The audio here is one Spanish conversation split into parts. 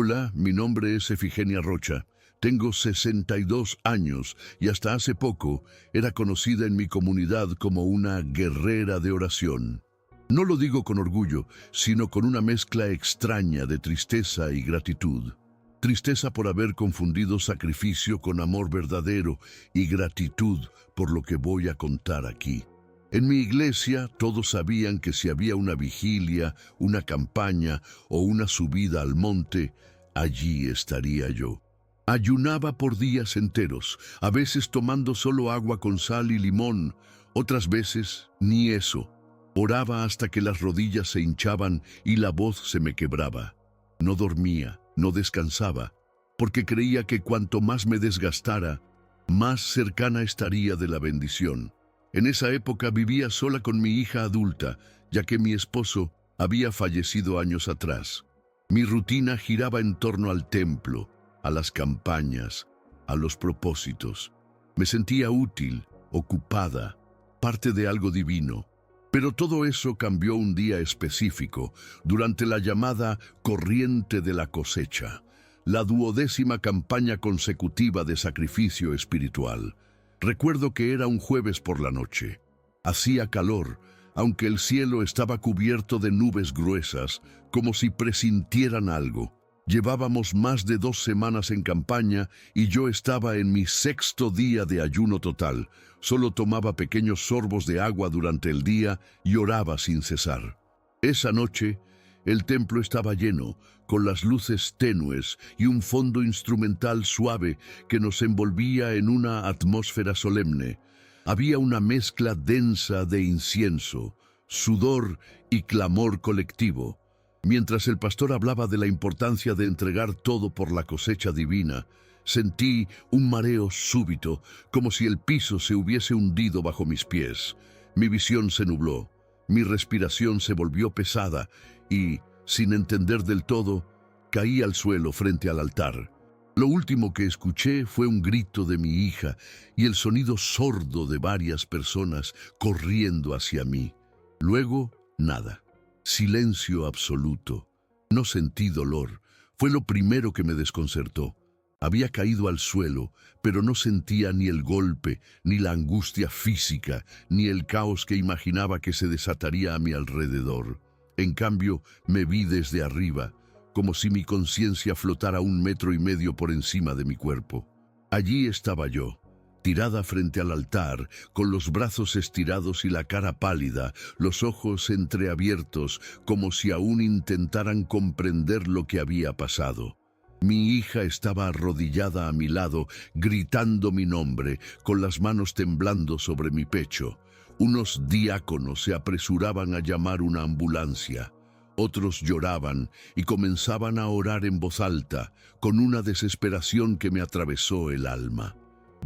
Hola, mi nombre es Efigenia Rocha. Tengo 62 años y hasta hace poco era conocida en mi comunidad como una guerrera de oración. No lo digo con orgullo, sino con una mezcla extraña de tristeza y gratitud. Tristeza por haber confundido sacrificio con amor verdadero y gratitud por lo que voy a contar aquí. En mi iglesia todos sabían que si había una vigilia, una campaña o una subida al monte, allí estaría yo. Ayunaba por días enteros, a veces tomando solo agua con sal y limón, otras veces ni eso. Oraba hasta que las rodillas se hinchaban y la voz se me quebraba. No dormía, no descansaba, porque creía que cuanto más me desgastara, más cercana estaría de la bendición. En esa época vivía sola con mi hija adulta, ya que mi esposo había fallecido años atrás. Mi rutina giraba en torno al templo, a las campañas, a los propósitos. Me sentía útil, ocupada, parte de algo divino. Pero todo eso cambió un día específico, durante la llamada corriente de la cosecha, la 12ª campaña consecutiva de sacrificio espiritual. Recuerdo que era un jueves por la noche. Hacía calor, aunque el cielo estaba cubierto de nubes gruesas, como si presintieran algo. Llevábamos más de 2 semanas en campaña y yo estaba en mi 6º día de ayuno total. Solo tomaba pequeños sorbos de agua durante el día y oraba sin cesar. Esa noche, el templo estaba lleno, con las luces tenues y un fondo instrumental suave que nos envolvía en una atmósfera solemne. Había una mezcla densa de incienso, sudor y clamor colectivo. Mientras el pastor hablaba de la importancia de entregar todo por la cosecha divina, sentí un mareo súbito, como si el piso se hubiese hundido bajo mis pies. Mi visión se nubló, mi respiración se volvió pesada y, sin entender del todo, caí al suelo frente al altar. Lo último que escuché fue un grito de mi hija y el sonido sordo de varias personas corriendo hacia mí. Luego, nada. Silencio absoluto. No sentí dolor. Fue lo primero que me desconcertó. Había caído al suelo, pero no sentía ni el golpe, ni la angustia física, ni el caos que imaginaba que se desataría a mi alrededor. En cambio, me vi desde arriba, como si mi conciencia flotara 1,5 metros por encima de mi cuerpo. Allí estaba yo, tirada frente al altar, con los brazos estirados y la cara pálida, los ojos entreabiertos, como si aún intentaran comprender lo que había pasado. Mi hija estaba arrodillada a mi lado, gritando mi nombre, con las manos temblando sobre mi pecho. Unos diáconos se apresuraban a llamar una ambulancia. Otros lloraban y comenzaban a orar en voz alta, con una desesperación que me atravesó el alma.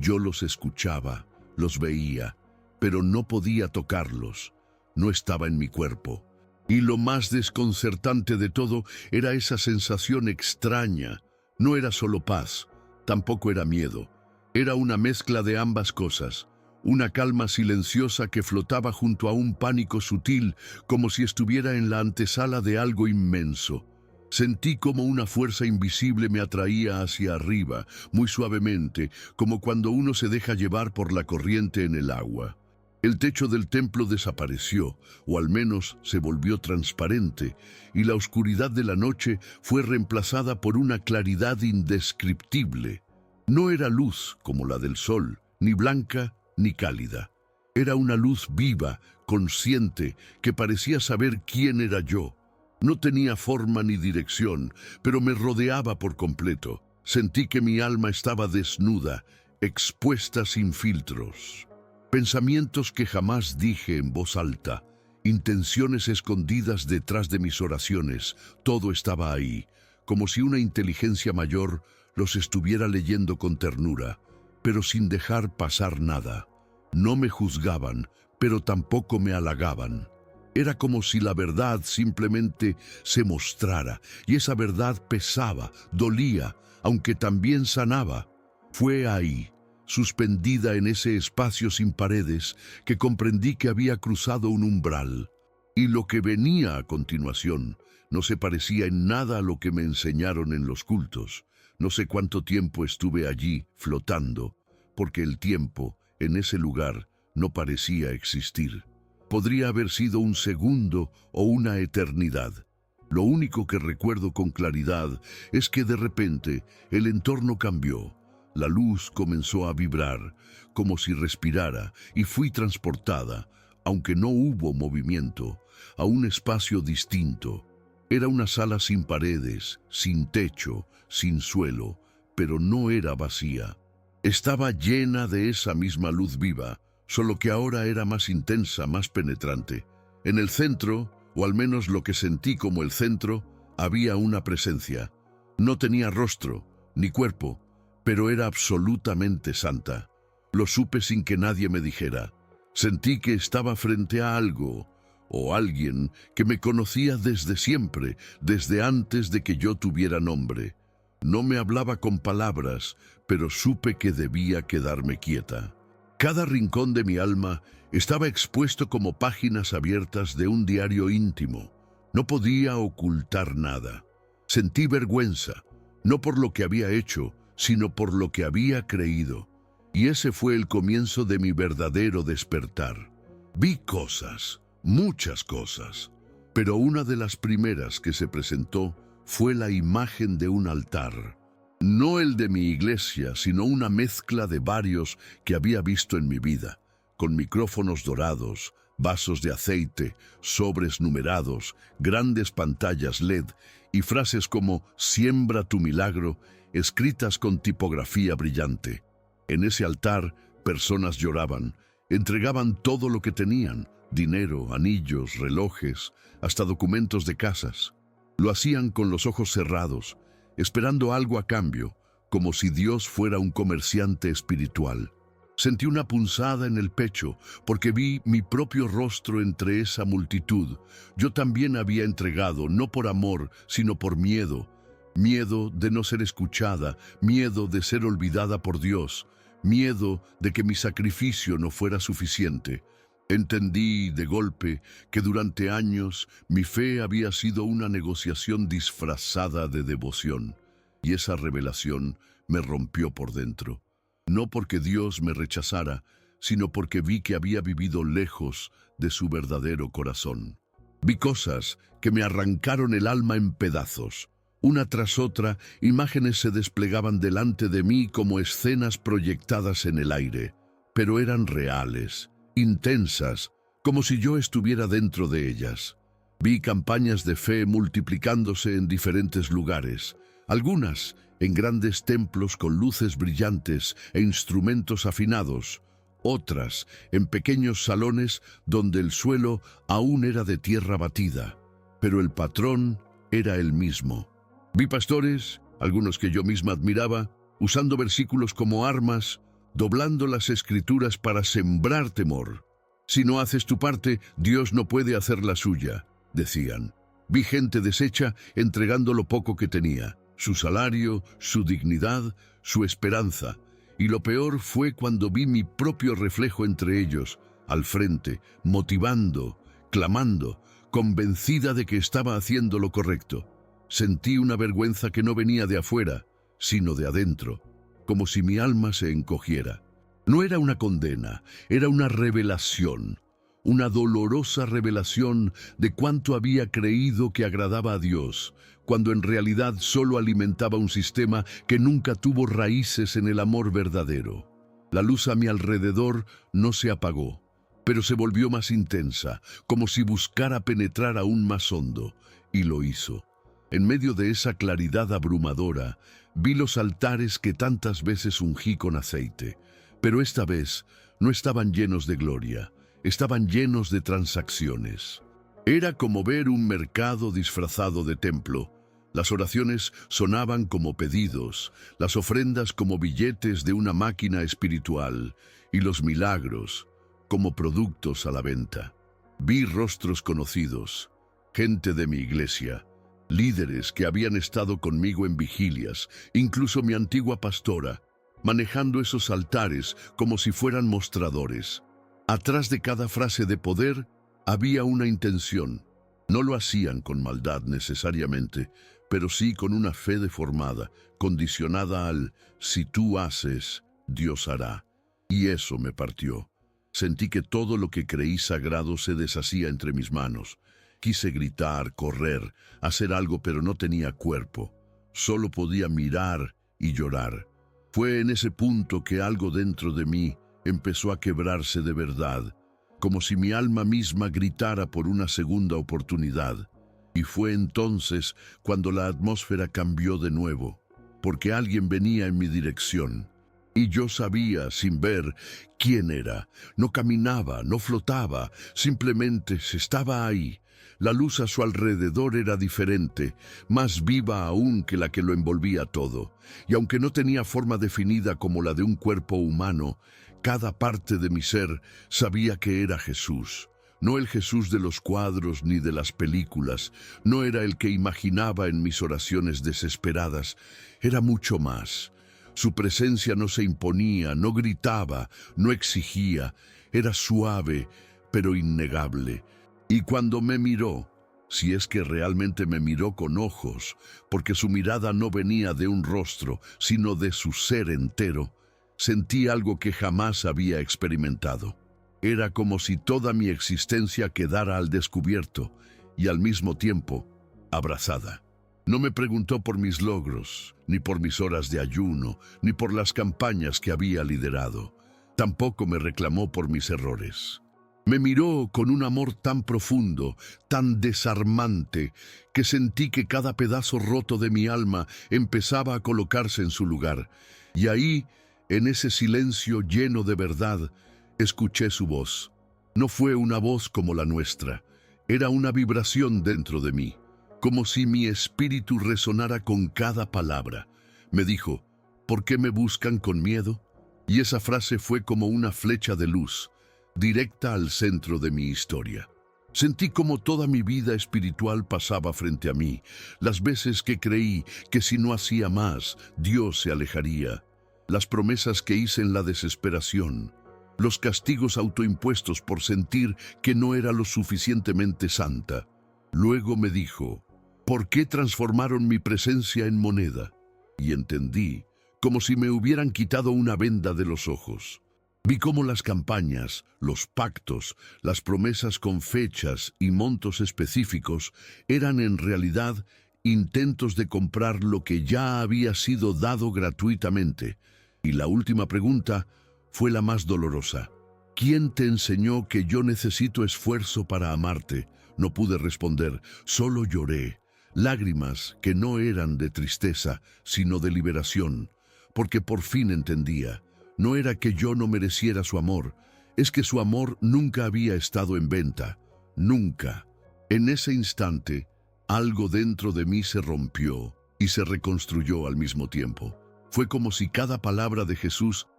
Yo los escuchaba, los veía, pero no podía tocarlos. No estaba en mi cuerpo. Y lo más desconcertante de todo era esa sensación extraña. No era solo paz, tampoco era miedo. Era una mezcla de ambas cosas. Una calma silenciosa que flotaba junto a un pánico sutil, como si estuviera en la antesala de algo inmenso. Sentí como una fuerza invisible me atraía hacia arriba, muy suavemente, como cuando uno se deja llevar por la corriente en el agua. El techo del templo desapareció, o al menos se volvió transparente, y la oscuridad de la noche fue reemplazada por una claridad indescriptible. No era luz como la del sol, ni blanca ni cálida. Era una luz viva, consciente, que parecía saber quién era yo. No tenía forma ni dirección, pero me rodeaba por completo. Sentí que mi alma estaba desnuda, expuesta sin filtros. Pensamientos que jamás dije en voz alta, intenciones escondidas detrás de mis oraciones, todo estaba ahí, como si una inteligencia mayor los estuviera leyendo con ternura, pero sin dejar pasar nada. No me juzgaban, pero tampoco me halagaban. Era como si la verdad simplemente se mostrara, y esa verdad pesaba, dolía, aunque también sanaba. Fue ahí, suspendida en ese espacio sin paredes, que comprendí que había cruzado un umbral. Y lo que venía a continuación No se parecía en nada a lo que me enseñaron en los cultos. No sé cuánto tiempo estuve allí flotando, porque el tiempo, en ese lugar, no parecía existir. Podría haber sido un segundo o una eternidad. Lo único que recuerdo con claridad es que de repente el entorno cambió. La luz comenzó a vibrar, como si respirara, y fui transportada, aunque no hubo movimiento, a un espacio distinto. Era una sala sin paredes, sin techo, sin suelo, pero no era vacía. Estaba llena de esa misma luz viva, solo que ahora era más intensa, más penetrante. En el centro, o al menos lo que sentí como el centro, había una presencia. No tenía rostro, ni cuerpo, pero era absolutamente santa. Lo supe sin que nadie me dijera. Sentí que estaba frente a algo, o alguien que me conocía desde siempre, desde antes de que yo tuviera nombre. No me hablaba con palabras, pero supe que debía quedarme quieta. Cada rincón de mi alma estaba expuesto como páginas abiertas de un diario íntimo. No podía ocultar nada. Sentí vergüenza, no por lo que había hecho, sino por lo que había creído. Y ese fue el comienzo de mi verdadero despertar. Vi cosas, muchas cosas, pero una de las primeras que se presentó fue la imagen de un altar. No el de mi iglesia, sino una mezcla de varios que había visto en mi vida, con micrófonos dorados, vasos de aceite, sobres numerados, grandes pantallas LED y frases como «Siembra tu milagro», escritas con tipografía brillante. En ese altar, personas lloraban, entregaban todo lo que tenían, dinero, anillos, relojes, hasta documentos de casas. Lo hacían con los ojos cerrados, esperando algo a cambio, como si Dios fuera un comerciante espiritual. Sentí una punzada en el pecho, porque vi mi propio rostro entre esa multitud. Yo también había entregado, no por amor, sino por miedo. Miedo de no ser escuchada, miedo de ser olvidada por Dios, miedo de que mi sacrificio no fuera suficiente. Entendí de golpe que durante años mi fe había sido una negociación disfrazada de devoción, y esa revelación me rompió por dentro. No porque Dios me rechazara, sino porque vi que había vivido lejos de su verdadero corazón. Vi cosas que me arrancaron el alma en pedazos. Una tras otra, imágenes se desplegaban delante de mí como escenas proyectadas en el aire, pero eran reales, intensas, como si yo estuviera dentro de ellas. Vi campañas de fe multiplicándose en diferentes lugares, algunas en grandes templos con luces brillantes e instrumentos afinados, otras en pequeños salones donde el suelo aún era de tierra batida, pero el patrón era el mismo. Vi pastores, algunos que yo misma admiraba, usando versículos como armas, doblando las escrituras para sembrar temor. Si no haces tu parte, Dios no puede hacer la suya, decían. Vi gente deshecha entregando lo poco que tenía, su salario, su dignidad, su esperanza. Y lo peor fue cuando vi mi propio reflejo entre ellos, al frente, motivando, clamando, convencida de que estaba haciendo lo correcto. Sentí una vergüenza que no venía de afuera, sino de adentro, como si mi alma se encogiera. No era una condena, era una revelación, una dolorosa revelación de cuánto había creído que agradaba a Dios, cuando en realidad solo alimentaba un sistema que nunca tuvo raíces en el amor verdadero. La luz a mi alrededor no se apagó, pero se volvió más intensa, como si buscara penetrar aún más hondo, y lo hizo. En medio de esa claridad abrumadora, vi los altares que tantas veces ungí con aceite, pero esta vez no estaban llenos de gloria, estaban llenos de transacciones. Era como ver un mercado disfrazado de templo. Las oraciones sonaban como pedidos, las ofrendas como billetes de una máquina espiritual, y los milagros como productos a la venta. Vi rostros conocidos, gente de mi iglesia, líderes que habían estado conmigo en vigilias, incluso mi antigua pastora, manejando esos altares como si fueran mostradores. Atrás de cada frase de poder había una intención. No lo hacían con maldad necesariamente, pero sí con una fe deformada, condicionada al «si tú haces, Dios hará». Y eso me partió. Sentí que todo lo que creí sagrado se deshacía entre mis manos. Quise gritar, correr, hacer algo, pero no tenía cuerpo. Solo podía mirar y llorar. Fue en ese punto que algo dentro de mí empezó a quebrarse de verdad, como si mi alma misma gritara por una segunda oportunidad. Y fue entonces cuando la atmósfera cambió de nuevo, porque alguien venía en mi dirección. Y yo sabía, sin ver, quién era. No caminaba, no flotaba, simplemente estaba ahí. La luz a su alrededor era diferente, más viva aún que la que lo envolvía todo. Y aunque no tenía forma definida como la de un cuerpo humano, cada parte de mi ser sabía que era Jesús. No el Jesús de los cuadros ni de las películas, no era el que imaginaba en mis oraciones desesperadas, era mucho más. Su presencia no se imponía, no gritaba, no exigía, era suave, pero innegable. Y cuando me miró, si es que realmente me miró con ojos, porque su mirada no venía de un rostro, sino de su ser entero, sentí algo que jamás había experimentado. Era como si toda mi existencia quedara al descubierto y al mismo tiempo abrazada. No me preguntó por mis logros, ni por mis horas de ayuno, ni por las campañas que había liderado. Tampoco me reclamó por mis errores. Me miró con un amor tan profundo, tan desarmante, que sentí que cada pedazo roto de mi alma empezaba a colocarse en su lugar. Y ahí, en ese silencio lleno de verdad, escuché su voz. No fue una voz como la nuestra, era una vibración dentro de mí, como si mi espíritu resonara con cada palabra. Me dijo, ¿por qué me buscan con miedo? Y esa frase fue como una flecha de luz, directa al centro de mi historia. Sentí como toda mi vida espiritual pasaba frente a mí, las veces que creí que si no hacía más, Dios se alejaría, las promesas que hice en la desesperación, los castigos autoimpuestos por sentir que no era lo suficientemente santa. Luego me dijo, ¿por qué transformaron mi presencia en moneda? Y entendí, como si me hubieran quitado una venda de los ojos. Vi cómo las campañas, los pactos, las promesas con fechas y montos específicos eran en realidad intentos de comprar lo que ya había sido dado gratuitamente. Y la última pregunta fue la más dolorosa. ¿Quién te enseñó que yo necesito esfuerzo para amarte? No pude responder, solo lloré. Lágrimas que no eran de tristeza, sino de liberación, porque por fin entendía. No era que yo no mereciera su amor, es que su amor nunca había estado en venta, nunca. En ese instante, algo dentro de mí se rompió y se reconstruyó al mismo tiempo. Fue como si cada palabra de Jesús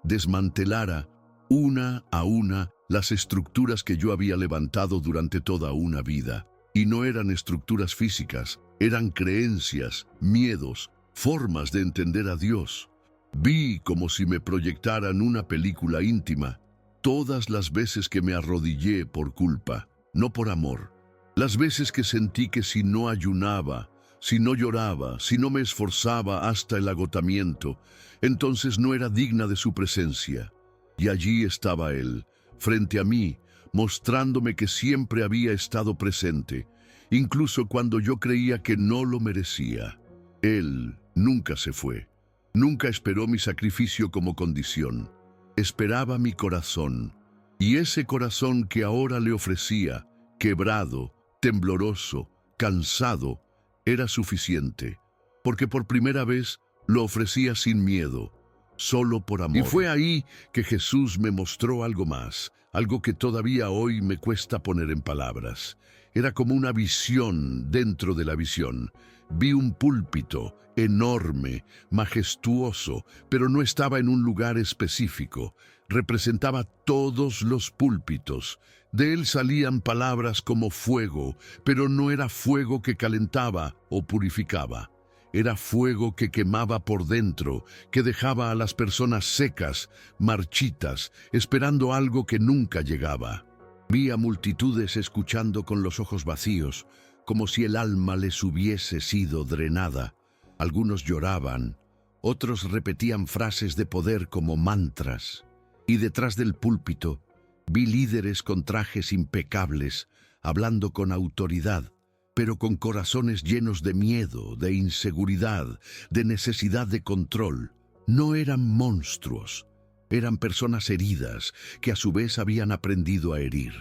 desmantelara, una a una, las estructuras que yo había levantado durante toda una vida. Y no eran estructuras físicas, eran creencias, miedos, formas de entender a Dios. Vi como si me proyectaran una película íntima, todas las veces que me arrodillé por culpa, no por amor. Las veces que sentí que si no ayunaba, si no lloraba, si no me esforzaba hasta el agotamiento, entonces no era digna de su presencia. Y allí estaba Él, frente a mí, mostrándome que siempre había estado presente, incluso cuando yo creía que no lo merecía. Él nunca se fue. Nunca esperó mi sacrificio como condición. Esperaba mi corazón. Y ese corazón que ahora le ofrecía, quebrado, tembloroso, cansado, era suficiente. Porque por primera vez lo ofrecía sin miedo, solo por amor. Y fue ahí que Jesús me mostró algo más, algo que todavía hoy me cuesta poner en palabras. Era como una visión dentro de la visión. Vi un púlpito enorme, majestuoso, pero no estaba en un lugar específico. Representaba todos los púlpitos. De él salían palabras como fuego, pero no era fuego que calentaba o purificaba. Era fuego que quemaba por dentro, que dejaba a las personas secas, marchitas, esperando algo que nunca llegaba. Vi a multitudes escuchando con los ojos vacíos, como si el alma les hubiese sido drenada. Algunos lloraban, otros repetían frases de poder como mantras. Y detrás del púlpito vi líderes con trajes impecables, hablando con autoridad, pero con corazones llenos de miedo, de inseguridad, de necesidad de control. No eran monstruos, eran personas heridas que a su vez habían aprendido a herir.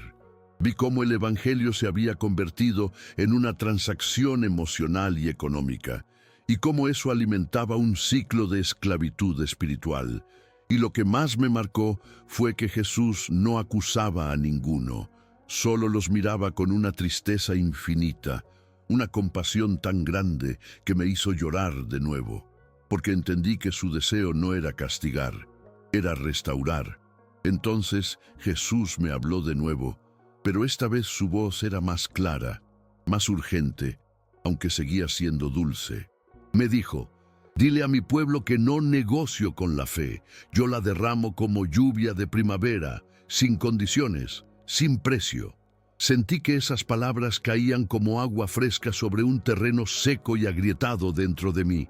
Vi cómo el Evangelio se había convertido en una transacción emocional y económica, y cómo eso alimentaba un ciclo de esclavitud espiritual. Y lo que más me marcó fue que Jesús no acusaba a ninguno, solo los miraba con una tristeza infinita, una compasión tan grande que me hizo llorar de nuevo, porque entendí que su deseo no era castigar, era restaurar. Entonces Jesús me habló de nuevo, pero esta vez su voz era más clara, más urgente, aunque seguía siendo dulce. Me dijo: «Dile a mi pueblo que no negocio con la fe. Yo la derramo como lluvia de primavera, sin condiciones, sin precio». Sentí que esas palabras caían como agua fresca sobre un terreno seco y agrietado dentro de mí.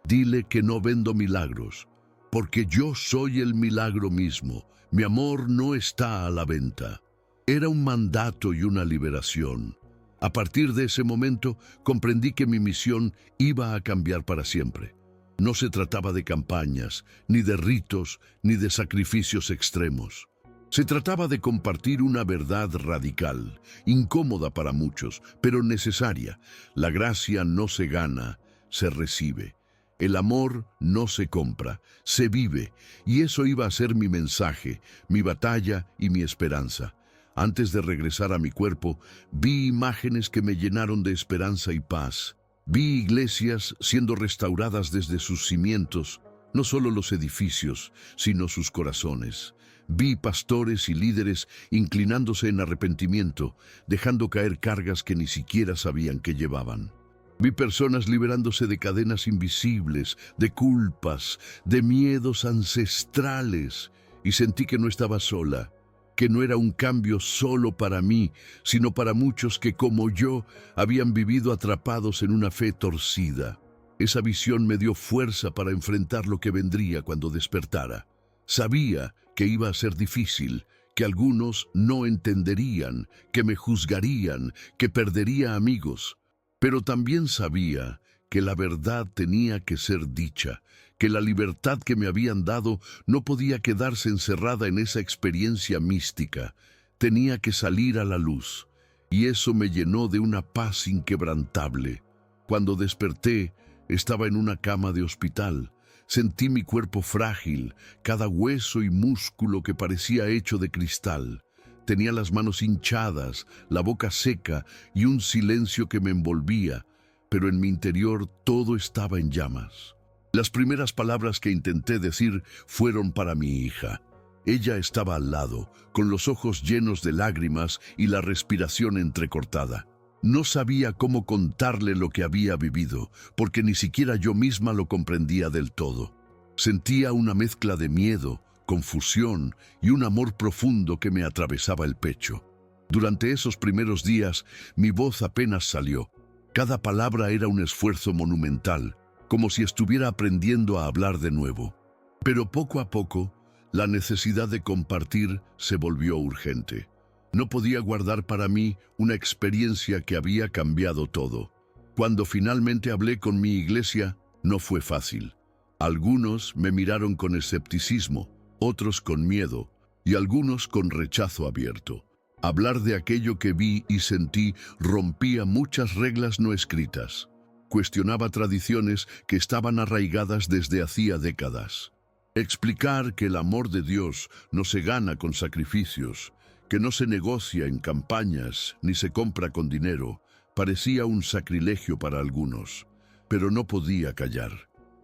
Dile que no vendo milagros, porque yo soy el milagro mismo. Mi amor no está a la venta. Era un mandato y una liberación. A partir de ese momento comprendí que mi misión iba a cambiar para siempre. No se trataba de campañas, ni de ritos, ni de sacrificios extremos. Se trataba de compartir una verdad radical, incómoda para muchos, pero necesaria. La gracia no se gana, se recibe. El amor no se compra, se vive, y eso iba a ser mi mensaje, mi batalla y mi esperanza. Antes de regresar a mi cuerpo, vi imágenes que me llenaron de esperanza y paz. Vi iglesias siendo restauradas desde sus cimientos, no solo los edificios, sino sus corazones. Vi pastores y líderes inclinándose en arrepentimiento, dejando caer cargas que ni siquiera sabían que llevaban. Vi personas liberándose de cadenas invisibles, de culpas, de miedos ancestrales, y sentí que no estaba sola, que no era un cambio solo para mí, sino para muchos que, como yo, habían vivido atrapados en una fe torcida. Esa visión me dio fuerza para enfrentar lo que vendría cuando despertara. Sabía que iba a ser difícil, que algunos no entenderían, que me juzgarían, que perdería amigos. Pero también sabía que la verdad tenía que ser dicha, que la libertad que me habían dado no podía quedarse encerrada en esa experiencia mística. Tenía que salir a la luz, y eso me llenó de una paz inquebrantable. Cuando desperté, estaba en una cama de hospital. Sentí mi cuerpo frágil, cada hueso y músculo que parecía hecho de cristal. Tenía las manos hinchadas, la boca seca y un silencio que me envolvía, pero en mi interior todo estaba en llamas. Las primeras palabras que intenté decir fueron para mi hija. Ella estaba al lado, con los ojos llenos de lágrimas y la respiración entrecortada. No sabía cómo contarle lo que había vivido, porque ni siquiera yo misma lo comprendía del todo. Sentía una mezcla de miedo, confusión y un amor profundo que me atravesaba el pecho. Durante esos primeros días, mi voz apenas salió. Cada palabra era un esfuerzo monumental, como si estuviera aprendiendo a hablar de nuevo. Pero poco a poco, la necesidad de compartir se volvió urgente. No podía guardar para mí una experiencia que había cambiado todo. Cuando finalmente hablé con mi iglesia, no fue fácil. Algunos me miraron con escepticismo, otros con miedo y algunos con rechazo abierto. Hablar de aquello que vi y sentí rompía muchas reglas no escritas. Cuestionaba tradiciones que estaban arraigadas desde hacía décadas. Explicar que el amor de Dios no se gana con sacrificios, que no se negocia en campañas ni se compra con dinero, parecía un sacrilegio para algunos, pero no podía callar.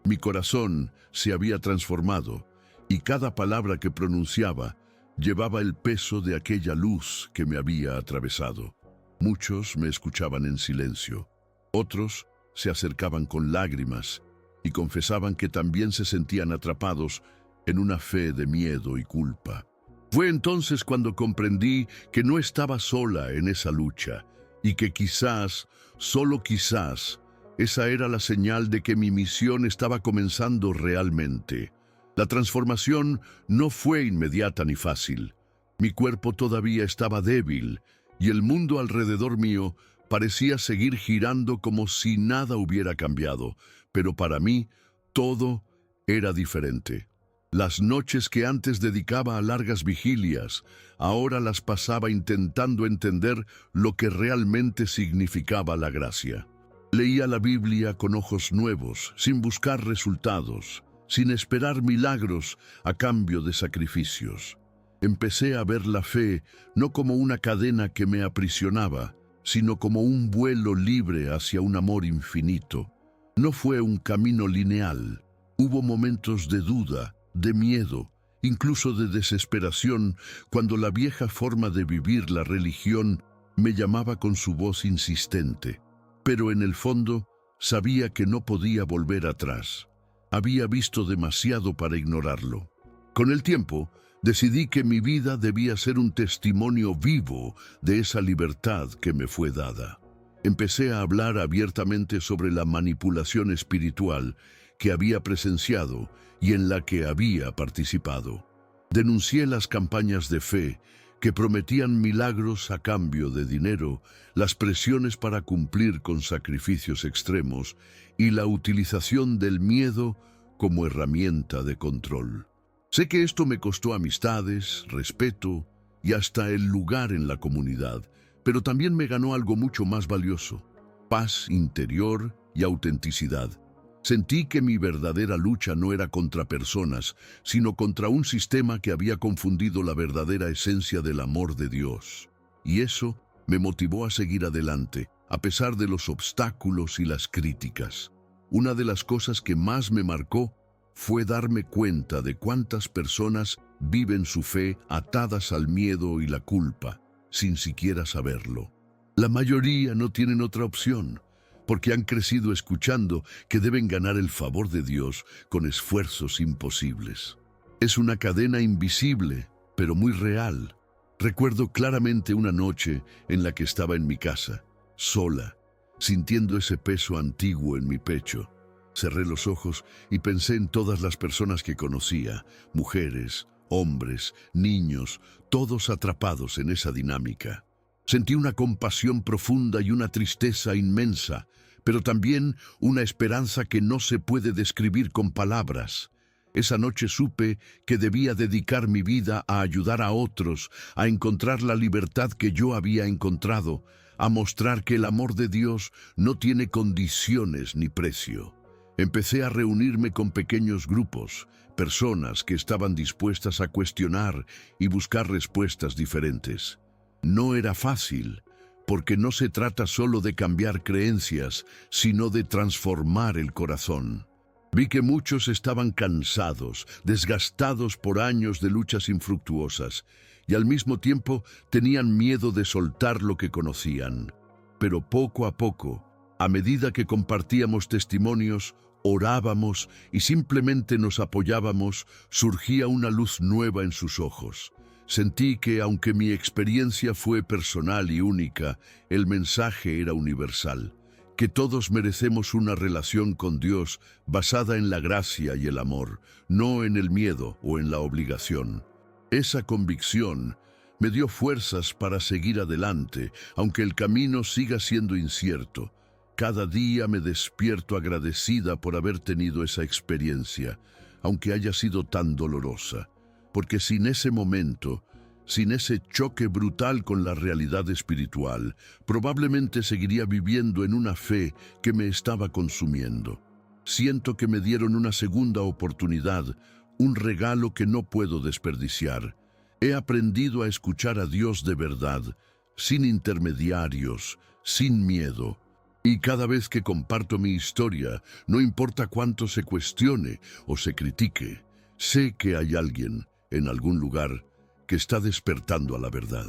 Mi corazón se había transformado y cada palabra que pronunciaba llevaba el peso de aquella luz que me había atravesado. Muchos me escuchaban en silencio, otros se acercaban con lágrimas y confesaban que también se sentían atrapados en una fe de miedo y culpa. Fue entonces cuando comprendí que no estaba sola en esa lucha. y que quizás, solo quizás, esa era la señal de que mi misión estaba comenzando realmente. La transformación no fue inmediata ni fácil. Mi cuerpo todavía estaba débil y el mundo alrededor mío parecía seguir girando como si nada hubiera cambiado, pero para mí todo era diferente. Las noches que antes dedicaba a largas vigilias, ahora las pasaba intentando entender lo que realmente significaba la gracia. Leía la Biblia con ojos nuevos, sin buscar resultados, sin esperar milagros a cambio de sacrificios. Empecé a ver la fe no como una cadena que me aprisionaba, sino como un vuelo libre hacia un amor infinito. No fue un camino lineal. Hubo momentos de duda, de miedo, incluso de desesperación, cuando la vieja forma de vivir la religión me llamaba con su voz insistente. Pero en el fondo sabía que no podía volver atrás. Había visto demasiado para ignorarlo. Con el tiempo, decidí que mi vida debía ser un testimonio vivo de esa libertad que me fue dada. Empecé a hablar abiertamente sobre la manipulación espiritual que había presenciado y en la que había participado. Denuncié las campañas de fe que prometían milagros a cambio de dinero, las presiones para cumplir con sacrificios extremos y la utilización del miedo como herramienta de control. Sé que esto me costó amistades, respeto y hasta el lugar en la comunidad, pero también me ganó algo mucho más valioso: paz interior y autenticidad. Sentí que mi verdadera lucha no era contra personas, sino contra un sistema que había confundido la verdadera esencia del amor de Dios. Y eso me motivó a seguir adelante, a pesar de los obstáculos y las críticas. Una de las cosas que más me marcó fue darme cuenta de cuántas personas viven su fe atadas al miedo y la culpa, sin siquiera saberlo. La mayoría no tienen otra opción, porque han crecido escuchando que deben ganar el favor de Dios con esfuerzos imposibles. Es una cadena invisible, pero muy real. Recuerdo claramente una noche en la que estaba en mi casa, sola, sintiendo ese peso antiguo en mi pecho. Cerré los ojos y pensé en todas las personas que conocía, mujeres, hombres, niños, todos atrapados en esa dinámica. Sentí una compasión profunda y una tristeza inmensa, pero también una esperanza que no se puede describir con palabras. Esa noche supe que debía dedicar mi vida a ayudar a otros, a encontrar la libertad que yo había encontrado, a mostrar que el amor de Dios no tiene condiciones ni precio. Empecé a reunirme con pequeños grupos, personas que estaban dispuestas a cuestionar y buscar respuestas diferentes. No era fácil, porque no se trata solo de cambiar creencias, sino de transformar el corazón. Vi que muchos estaban cansados, desgastados por años de luchas infructuosas, y al mismo tiempo tenían miedo de soltar lo que conocían. Pero poco a poco, a medida que compartíamos testimonios, orábamos y simplemente nos apoyábamos, surgía una luz nueva en sus ojos. Sentí que, aunque mi experiencia fue personal y única, el mensaje era universal, que todos merecemos una relación con Dios basada en la gracia y el amor, no en el miedo o en la obligación. Esa convicción me dio fuerzas para seguir adelante, aunque el camino siga siendo incierto. Cada día me despierto agradecida por haber tenido esa experiencia, aunque haya sido tan dolorosa, porque sin ese momento, sin ese choque brutal con la realidad espiritual, probablemente seguiría viviendo en una fe que me estaba consumiendo. Siento que me dieron una segunda oportunidad, un regalo que no puedo desperdiciar. He aprendido a escuchar a Dios de verdad, sin intermediarios, sin miedo. Y cada vez que comparto mi historia, no importa cuánto se cuestione o se critique, sé que hay alguien, en algún lugar, que está despertando a la verdad.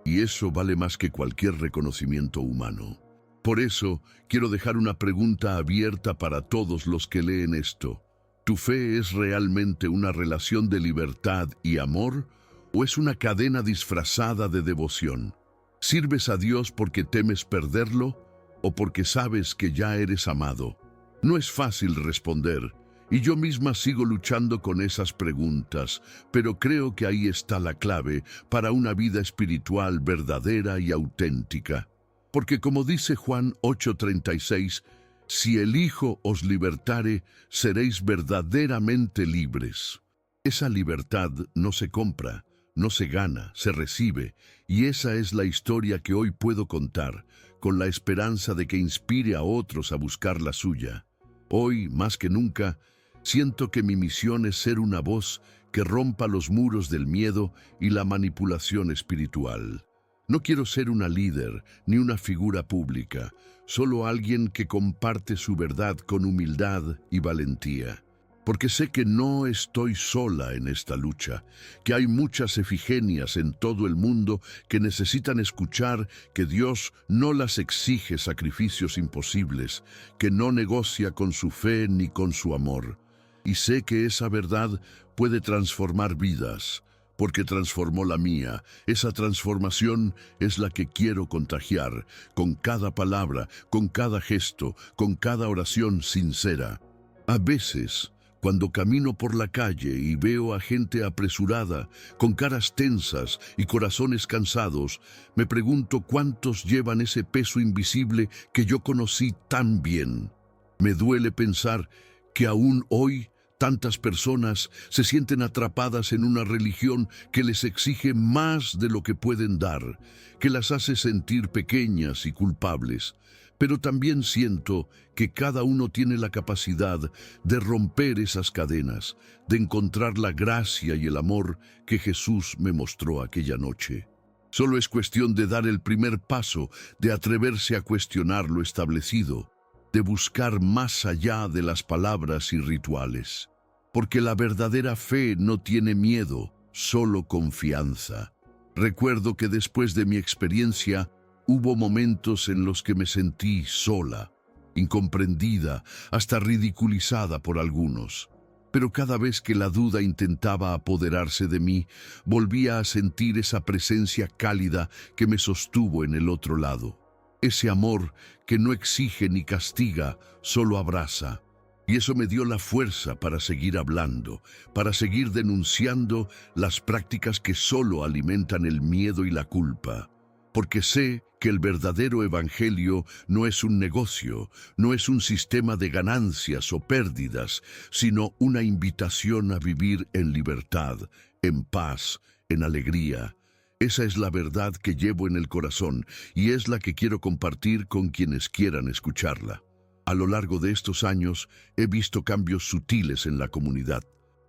Y eso vale más que cualquier reconocimiento humano. Por eso, quiero dejar una pregunta abierta para todos los que leen esto. ¿Tu fe es realmente una relación de libertad y amor, o es una cadena disfrazada de devoción? ¿Sirves a Dios porque temes perderlo o porque sabes que ya eres amado? No es fácil responder, y yo misma sigo luchando con esas preguntas, pero creo que ahí está la clave para una vida espiritual verdadera y auténtica. Porque como dice Juan 8:36, si el Hijo os libertare, seréis verdaderamente libres. Esa libertad no se compra, no se gana, se recibe, y esa es la historia que hoy puedo contar, con la esperanza de que inspire a otros a buscar la suya. Hoy, más que nunca, siento que mi misión es ser una voz que rompa los muros del miedo y la manipulación espiritual. No quiero ser una líder ni una figura pública, solo alguien que comparte su verdad con humildad y valentía. Porque sé que no estoy sola en esta lucha, que hay muchas Efigenias en todo el mundo que necesitan escuchar que Dios no las exige sacrificios imposibles, que no negocia con su fe ni con su amor. Y sé que esa verdad puede transformar vidas, porque transformó la mía. Esa transformación es la que quiero contagiar, con cada palabra, con cada gesto, con cada oración sincera. A veces, cuando camino por la calle y veo a gente apresurada, con caras tensas y corazones cansados, me pregunto cuántos llevan ese peso invisible que yo conocí tan bien. Me duele pensar que aún hoy tantas personas se sienten atrapadas en una religión que les exige más de lo que pueden dar, que las hace sentir pequeñas y culpables. Pero también siento que cada uno tiene la capacidad de romper esas cadenas, de encontrar la gracia y el amor que Jesús me mostró aquella noche. Solo es cuestión de dar el primer paso, de atreverse a cuestionar lo establecido, de buscar más allá de las palabras y rituales. Porque la verdadera fe no tiene miedo, solo confianza. Recuerdo que después de mi experiencia, hubo momentos en los que me sentí sola, incomprendida, hasta ridiculizada por algunos. Pero cada vez que la duda intentaba apoderarse de mí, volvía a sentir esa presencia cálida que me sostuvo en el otro lado. Ese amor que no exige ni castiga, solo abraza. Y eso me dio la fuerza para seguir hablando, para seguir denunciando las prácticas que solo alimentan el miedo y la culpa. Porque sé que el verdadero evangelio no es un negocio, no es un sistema de ganancias o pérdidas, sino una invitación a vivir en libertad, en paz, en alegría. Esa es la verdad que llevo en el corazón y es la que quiero compartir con quienes quieran escucharla. A lo largo de estos años he visto cambios sutiles en la comunidad.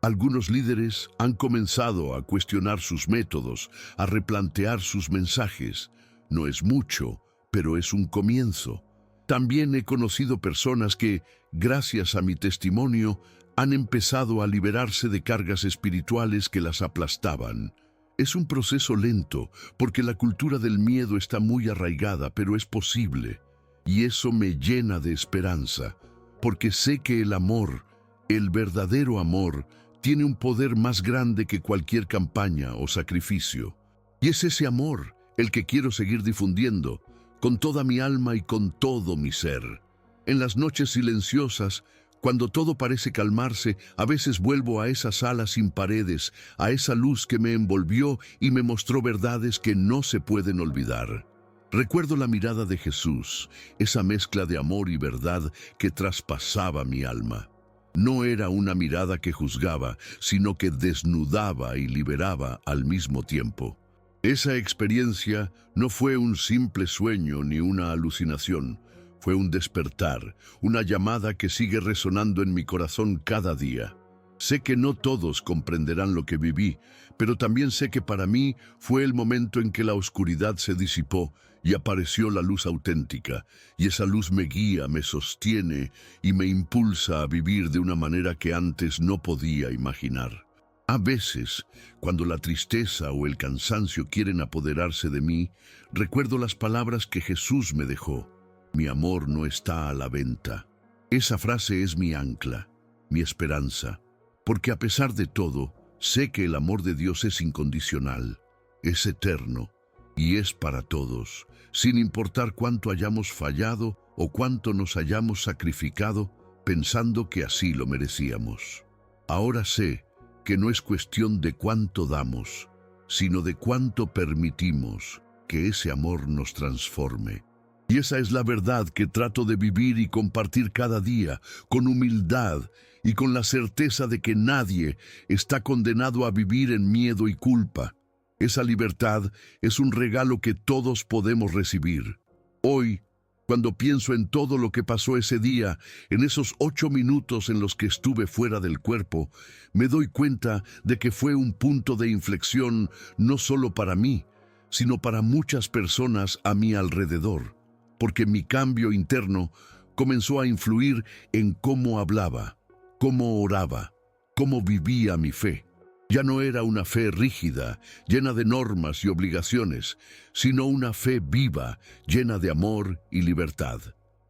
Algunos líderes han comenzado a cuestionar sus métodos, a replantear sus mensajes. No es mucho, pero es un comienzo. También he conocido personas que, gracias a mi testimonio, han empezado a liberarse de cargas espirituales que las aplastaban. Es un proceso lento, porque la cultura del miedo está muy arraigada, pero es posible. Y eso me llena de esperanza, porque sé que el amor, el verdadero amor, tiene un poder más grande que cualquier campaña o sacrificio. Y es ese amor el que quiero seguir difundiendo, con toda mi alma y con todo mi ser. En las noches silenciosas, cuando todo parece calmarse, a veces vuelvo a esa sala sin paredes, a esa luz que me envolvió y me mostró verdades que no se pueden olvidar. Recuerdo la mirada de Jesús, esa mezcla de amor y verdad que traspasaba mi alma. No era una mirada que juzgaba, sino que desnudaba y liberaba al mismo tiempo. Esa experiencia no fue un simple sueño ni una alucinación, fue un despertar, una llamada que sigue resonando en mi corazón cada día. Sé que no todos comprenderán lo que viví, pero también sé que para mí fue el momento en que la oscuridad se disipó y apareció la luz auténtica, y esa luz me guía, me sostiene y me impulsa a vivir de una manera que antes no podía imaginar. A veces, cuando la tristeza o el cansancio quieren apoderarse de mí, recuerdo las palabras que Jesús me dejó. Mi amor no está a la venta. Esa frase es mi ancla, mi esperanza, porque a pesar de todo, sé que el amor de Dios es incondicional, es eterno, y es para todos, sin importar cuánto hayamos fallado o cuánto nos hayamos sacrificado pensando que así lo merecíamos. Ahora sé que no es cuestión de cuánto damos, sino de cuánto permitimos que ese amor nos transforme. Y esa es la verdad que trato de vivir y compartir cada día, con humildad y con la certeza de que nadie está condenado a vivir en miedo y culpa. Esa libertad es un regalo que todos podemos recibir. Hoy, cuando pienso en todo lo que pasó ese día, en esos 8 minutos en los que estuve fuera del cuerpo, me doy cuenta de que fue un punto de inflexión no solo para mí, sino para muchas personas a mi alrededor, porque mi cambio interno comenzó a influir en cómo hablaba, cómo oraba, cómo vivía mi fe. Ya no era una fe rígida, llena de normas y obligaciones, sino una fe viva, llena de amor y libertad.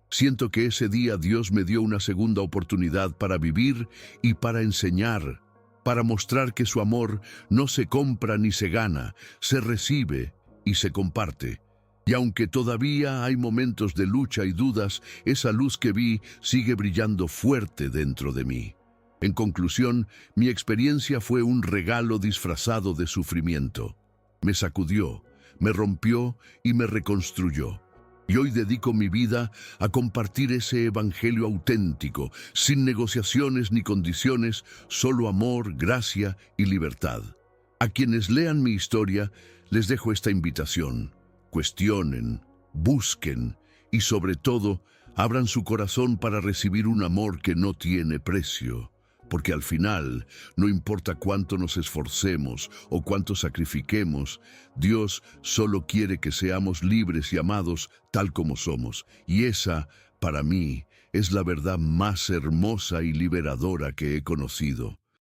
Siento que ese día Dios me dio una segunda oportunidad para vivir y para enseñar, para mostrar que su amor no se compra ni se gana, se recibe y se comparte. Y aunque todavía hay momentos de lucha y dudas, esa luz que vi sigue brillando fuerte dentro de mí. En conclusión, mi experiencia fue un regalo disfrazado de sufrimiento. Me sacudió, me rompió y me reconstruyó. Y hoy dedico mi vida a compartir ese evangelio auténtico, sin negociaciones ni condiciones, solo amor, gracia y libertad. A quienes lean mi historia, les dejo esta invitación. Cuestionen, busquen y sobre todo, abran su corazón para recibir un amor que no tiene precio. Porque al final, no importa cuánto nos esforcemos o cuánto sacrifiquemos, Dios solo quiere que seamos libres y amados tal como somos. Y esa, para mí, es la verdad más hermosa y liberadora que he conocido.